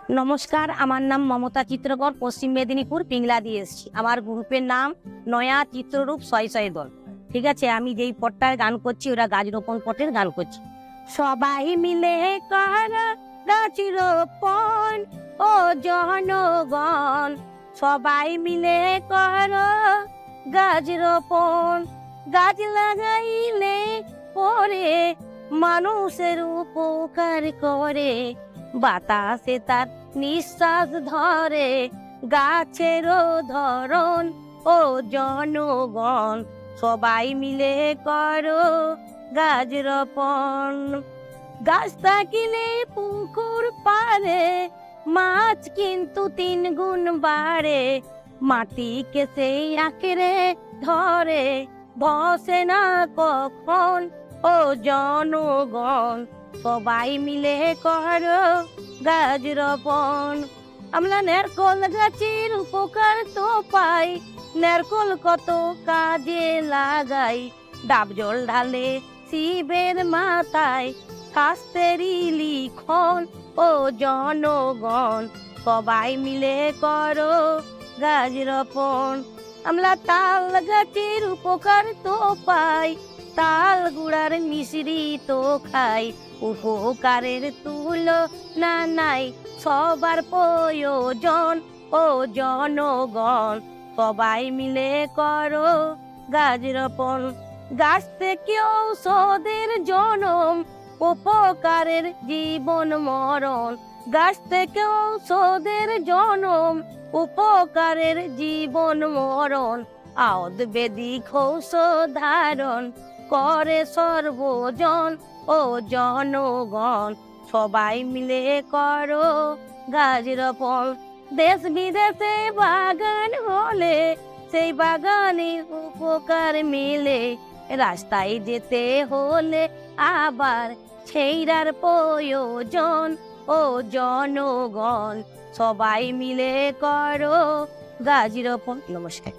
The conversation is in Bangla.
নমস্কার, আমার নাম মমতা চিত্রকর, পশ্চিম মেদিনীপুর পিংলা দিয়ে এসেছি। আমার গ্রুপের নাম নয়া চিত্ররূপ শয় শয় দল। ঠিক আছে, আমি যেই পটটার গান করছি ওরা গাছ রোপণ পটের গান করছি। সবাই মিলে কর গাছ রোপণ ও জনগণ, সবাই মিলে কর গাছ রোপণ। গাছ লাগাইলে পরে মানুষের উপকার করে, বাতাসে তার নিঃশ্বাস ধরে, গাছেরও ধরন ও জনগণ, সবাই মিলে করো গাছ রোপণ। গাছ থাকিলে পুকুর পারে মাছ কিন্তু 3 গুণ বাড়ে, মাটিকে সেই আঁকড়ে ধরে, ধসে না কখন ও জনগণ, সবাই মিলে করো গাছ রোপণ। আমরা নারকল গাছের উপকার তো পাই, নারকল কত কাজে লাগাই, ডাব জল ঢালে শিবের মাথায়, শাস্ত্রেরই লিখন ও জনগণ, সবাই মিলে করো গাছ রোপণ। আমরা তাল গাছের উপকার তো পাই, তাল গুড়ার মিশ্রি তো খাই, উপকারের তুলনা নাই, সবার প্রয়োজন ও জনগণ, সবাই মিলে করো গাছ রোপণ। গাছ থেকে ঔষধের জনম, উপকারের জীবন মরণ, গাছ থেকে ঔষধের জনম, উপকারের জীবন মরণ, আয়ুর্বেদিক ঔষধ ধারণ করে সর্বজন ও জনগণ, সবাই মিলে করো গাছ রোপণ। দেশ বিদেশে বাগান হলে সেই বাগানের উপকার মিলে, রাস্তায় যেতে হলে আবার সেইরার প্রয়োজন ও জনগণ, সবাই মিলে করো গাছ রোপণ। নমস্কার।